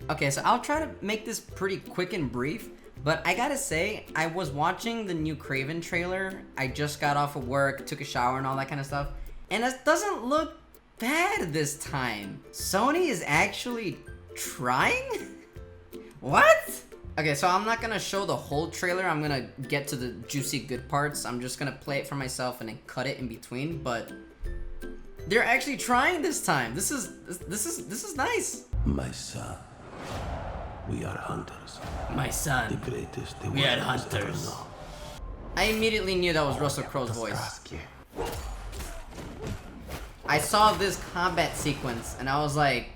Okay, so I'll try to make this pretty quick and brief, but I gotta say, I was watching the new Kraven trailer. I just got off of work, took a shower and all that kind of stuff, and it doesn't look bad this time. Sony is actually trying? What? Okay, so I'm not gonna show the whole trailer. I'm gonna get to the juicy good parts. I'm just gonna play it for myself and then cut it in between, but they're actually trying this time. This is nice. My son, we are hunters. My son, The greatest the we world are has ever hunters. known. I immediately knew that was Russell Crowe's voice. I saw this combat sequence and I was like,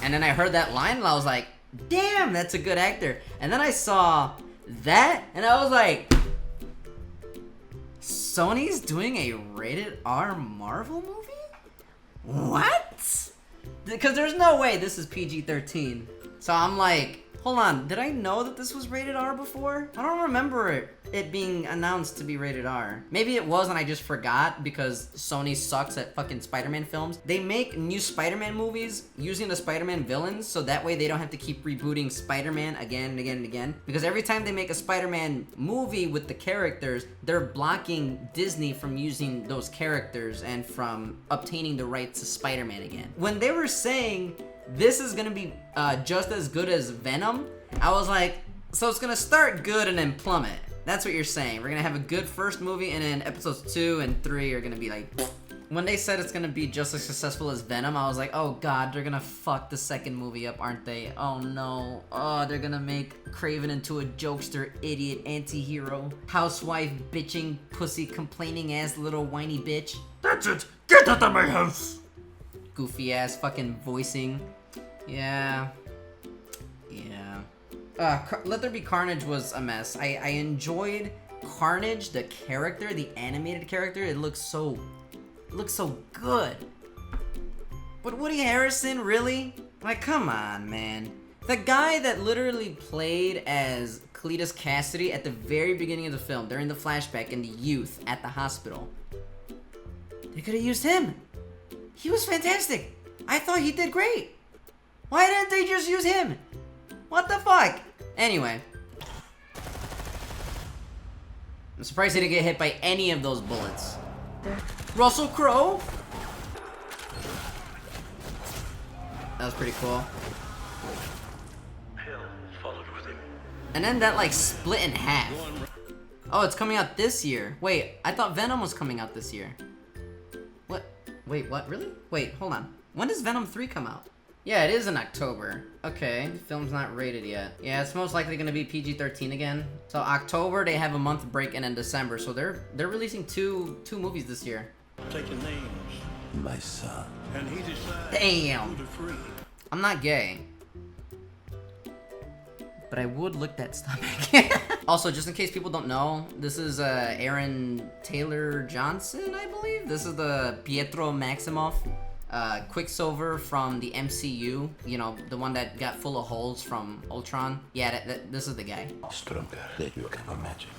and then I heard that line and I was like, damn, that's a good actor. And then I saw that and I was like, Sony's doing a rated R Marvel movie? What? Because there's no way this is PG-13. So I'm like, hold on, did I know that this was rated R before? I don't remember it being announced to be rated R. Maybe it was and I just forgot because Sony sucks at fucking Spider-Man films. They make new Spider-Man movies using the Spider-Man villains so that way they don't have to keep rebooting Spider-Man again and again and again. Because every time they make a Spider-Man movie with the characters, they're blocking Disney from using those characters and from obtaining the rights to Spider-Man again. When they were saying this is gonna be just as good as Venom, I was like, so it's gonna start good and then plummet. That's what you're saying. We're gonna have a good first movie and then episodes 2 and 3 are gonna be like, when they said it's gonna be just as successful as Venom, I was like, oh god, they're gonna fuck the second movie up, aren't they? Oh no. Oh, they're gonna make Kraven into a jokester, idiot, anti-hero, housewife, bitching, pussy, complaining ass little whiny bitch. That's it! Get out of my house! Goofy ass fucking voicing. Yeah. Let There Be Carnage was a mess. I enjoyed Carnage, the character, the animated character. It looks so good. But Woody Harrelson, really? Like, come on, man. The guy that literally played as Cletus Cassidy at the very beginning of the film, during the flashback in the youth at the hospital. They could have used him. He was fantastic. I thought he did great. Why didn't they just use him? What the fuck? Anyway. I'm surprised he didn't get hit by any of those bullets. Russell Crowe? That was pretty cool. Hell followed with him. And then that like split in half. Oh, it's coming out this year. Wait, I thought Venom was coming out this year. What? Wait, what? Really? Wait, hold on. When does Venom 3 come out? Yeah, it is in October. Okay, the film's not rated yet. Yeah, it's most likely gonna be PG-13 again. So October, they have a month break, and then December. So they're releasing two movies this year. Taking names. My son. And he decides Damn. who to free. I'm not gay. But I would lick that stomach. Also, just in case people don't know, this is Aaron Taylor Johnson, I believe. This is the Pietro Maximoff. Quicksilver from the MCU, you know, the one that got full of holes from Ultron. Yeah, this is the guy. Stronger than you can imagine.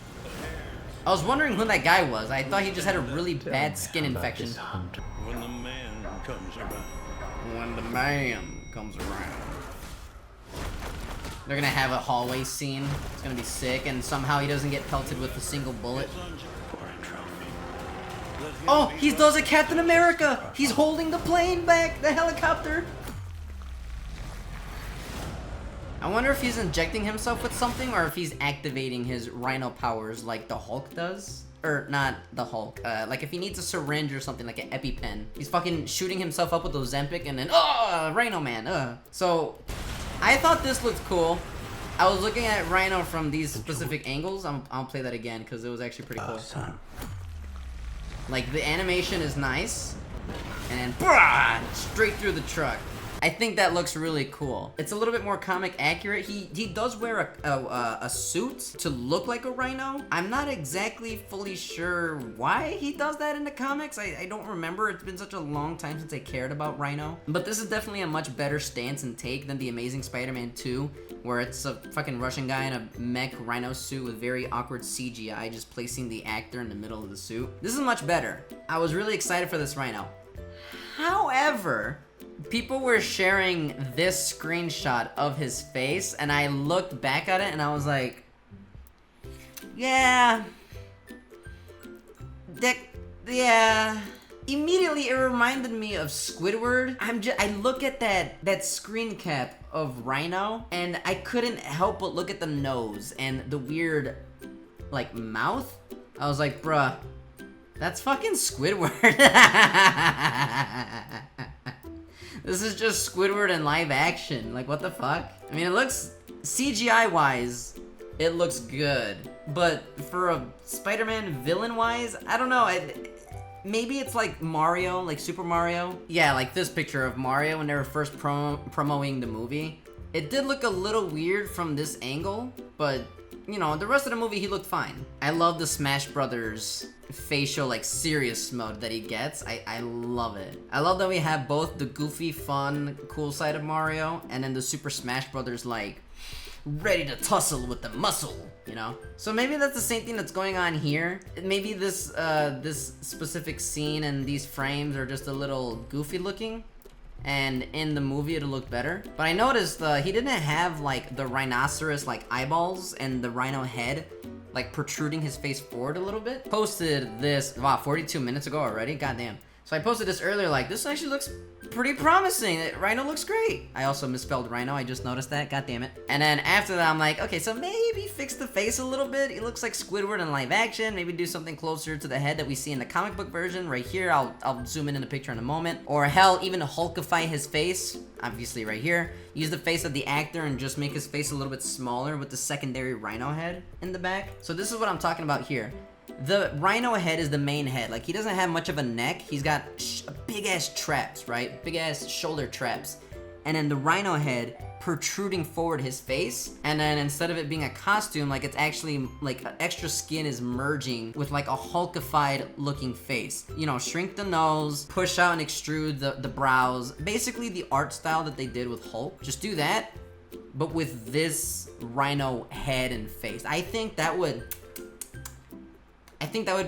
I was wondering who that guy was. I thought he just had a really bad skin infection. When the man comes around. When the man comes around. They're gonna have a hallway scene. It's gonna be sick, and somehow he doesn't get pelted with a single bullet. Oh, he does a Captain America! He's holding the plane back, the helicopter! I wonder if he's injecting himself with something, or if he's activating his rhino powers like the Hulk does. Or, not the Hulk, like if he needs a syringe or something, like an EpiPen. He's fucking shooting himself up with Ozempic and then, Rhino Man, So, I thought this looked cool. I was looking at Rhino from these specific angles. I'll play that again, because it was actually pretty cool. Like, the animation is nice, and then straight through the truck. I think that looks really cool. It's a little bit more comic accurate. He does wear a suit to look like a rhino. I'm not exactly fully sure why he does that in the comics. I don't remember. It's been such a long time since I cared about Rhino. But this is definitely a much better stance and take than The Amazing Spider-Man 2, where it's a fucking Russian guy in a mech rhino suit with very awkward CGI just placing the actor in the middle of the suit. This is much better. I was really excited for this Rhino. However, However, people were sharing this screenshot of his face, and I looked back at it and I was like, yeah. Yeah. Immediately, it reminded me of Squidward. I look at that screen cap of Rhino, and I couldn't help but look at the nose and the weird, like, mouth. I was like, bruh, that's fucking Squidward. This is just Squidward in live action. Like, what the fuck? I mean, it looks, CGI-wise, it looks good. But for a Spider-Man villain-wise, I don't know. Maybe it's like Mario, like Super Mario. Yeah, like this picture of Mario when they were first promoting the movie. It did look a little weird from this angle, but, you know, the rest of the movie, he looked fine. I love the Smash Brothers facial, like, serious mode that he gets. I love it. I love that we have both the goofy, fun, cool side of Mario, and then the Super Smash Brothers, like, ready to tussle with the muscle, you know? So maybe that's the same thing that's going on here. Maybe this specific scene and these frames are just a little goofy looking, and in the movie it'll look better. But I noticed he didn't have, like, the rhinoceros, like, eyeballs and the rhino head, like, protruding his face forward a little bit. Posted this, wow, 42 minutes ago already? Goddamn. So I posted this earlier, like, this actually looks pretty promising. Rhino looks great. I also misspelled Rhino, I just noticed that, god damn it. And then after that, I'm like, okay, so maybe fix the face a little bit. He looks like Squidward in live action. Maybe do something closer to the head that we see in the comic book version. Right here, I'll zoom in the picture in a moment. Or hell, even hulkify his face, obviously right here. Use the face of the actor and just make his face a little bit smaller with the secondary Rhino head in the back. So this is what I'm talking about here. The Rhino head is the main head. Like, he doesn't have much of a neck. He's got big-ass traps, right? Big-ass shoulder traps. And then the Rhino head protruding forward his face. And then instead of it being a costume, like, it's actually, like, extra skin is merging with, like, a hulkified looking face. You know, shrink the nose, push out and extrude the brows. Basically the art style that they did with Hulk. Just do that, but with this Rhino head and face. I think that would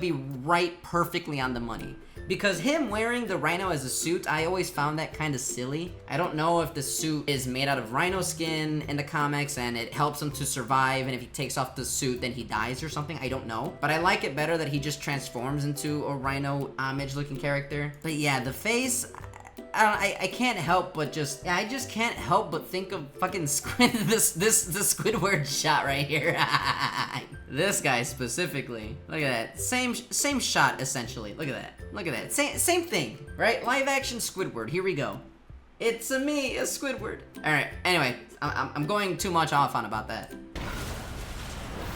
be right perfectly on the money. Because him wearing the Rhino as a suit, I always found that kind of silly. I don't know if the suit is made out of Rhino skin in the comics and it helps him to survive, and if he takes off the suit then he dies or something, I don't know. But I like it better that he just transforms into a Rhino homage looking character. But yeah, the face, I can't help but I just can't help but think of fucking this Squidward shot right here. This guy specifically. Look at that. Same shot essentially. Look at that. Look at that. Same thing, right? Live action Squidward. Here we go. It's a Squidward. All right. Anyway, I'm going too much off on about that.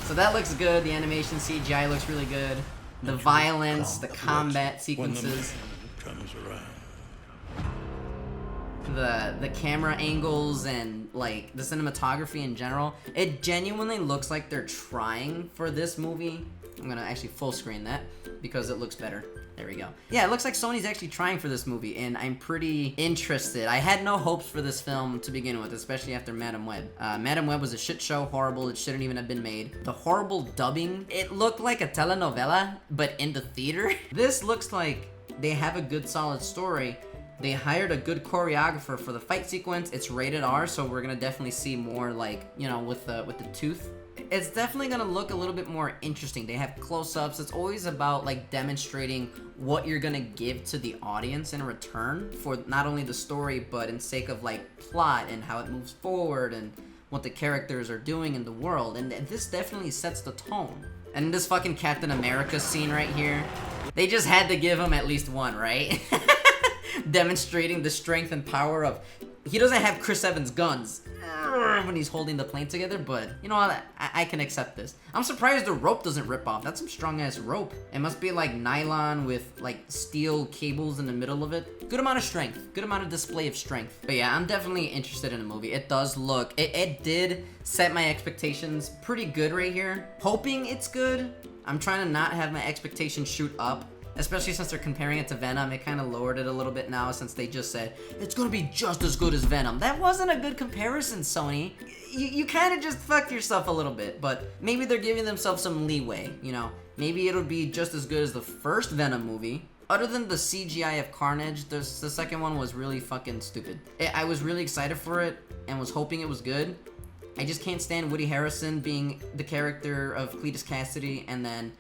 So that looks good. The animation CGI looks really good. The violence, the combat sequences. The camera angles and, like, the cinematography in general, it genuinely looks like they're trying for this movie. I'm gonna actually full screen that because it looks better. There we go. Yeah, it looks like Sony's actually trying for this movie, and I'm pretty interested. I had no hopes for this film to begin with, especially after Madam Web. Madam Web was a shit show, horrible, it shouldn't even have been made. The horrible dubbing, it looked like a telenovela, but in the theater. This looks like they have a good solid story. They hired a good choreographer for the fight sequence. It's rated R, so we're gonna definitely see more, like, you know, with the tooth. It's definitely gonna look a little bit more interesting. They have close-ups. It's always about, like, demonstrating what you're gonna give to the audience in return for not only the story, but in sake of, like, plot and how it moves forward and what the characters are doing in the world. And this definitely sets the tone. And this fucking Captain America scene right here, they just had to give him at least one, right? Demonstrating the strength and power of... He doesn't have Chris Evans' guns when he's holding the plane together, but you know what? I can accept this. I'm surprised the rope doesn't rip off. That's some strong-ass rope. It must be like nylon with like steel cables in the middle of it. Good amount of strength. Good amount of display of strength. But yeah, I'm definitely interested in the movie. It does look... It did set my expectations pretty good right here. Hoping it's good. I'm trying to not have my expectations shoot up. Especially since they're comparing it to Venom, it kind of lowered it a little bit now since they just said, it's gonna be just as good as Venom. That wasn't a good comparison, Sony. You kind of just fucked yourself a little bit, but maybe they're giving themselves some leeway, you know? Maybe it'll be just as good as the first Venom movie, Other than the CGI of Carnage, the second one was really fucking stupid. I was really excited for it and was hoping it was good. I just can't stand Woody Harrelson being the character of Cletus Cassidy, and then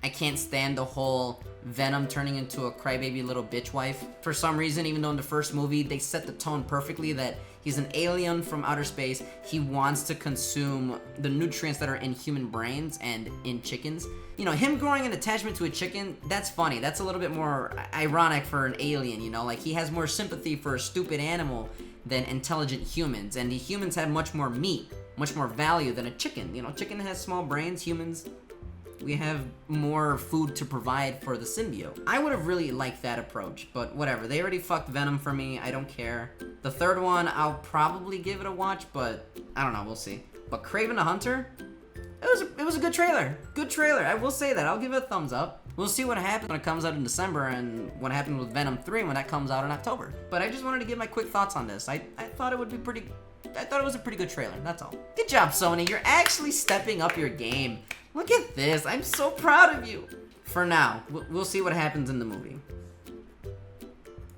I can't stand the whole Venom turning into a crybaby little bitch wife. For some reason, even though in the first movie they set the tone perfectly that he's an alien from outer space, he wants to consume the nutrients that are in human brains and in chickens. You know, him growing an attachment to a chicken, that's funny. That's a little bit more ironic for an alien, you know? Like, he has more sympathy for a stupid animal than intelligent humans, and the humans have much more meat, much more value than a chicken. You know, chicken has small brains, humans, we have more food to provide for the symbiote. I would have really liked that approach, but whatever. They already fucked Venom for me. I don't care. The third one, I'll probably give it a watch, but I don't know. We'll see. But Kraven the Hunter, it was a good trailer. Good trailer. I will say that. I'll give it a thumbs up. We'll see what happens when it comes out in December and what happened with Venom 3 when that comes out in October. But I just wanted to give my quick thoughts on this. I thought it would be pretty... I thought it was a pretty good trailer, that's all. Good job, Sony. You're actually stepping up your game. Look at this. I'm so proud of you. For now, we'll see what happens in the movie.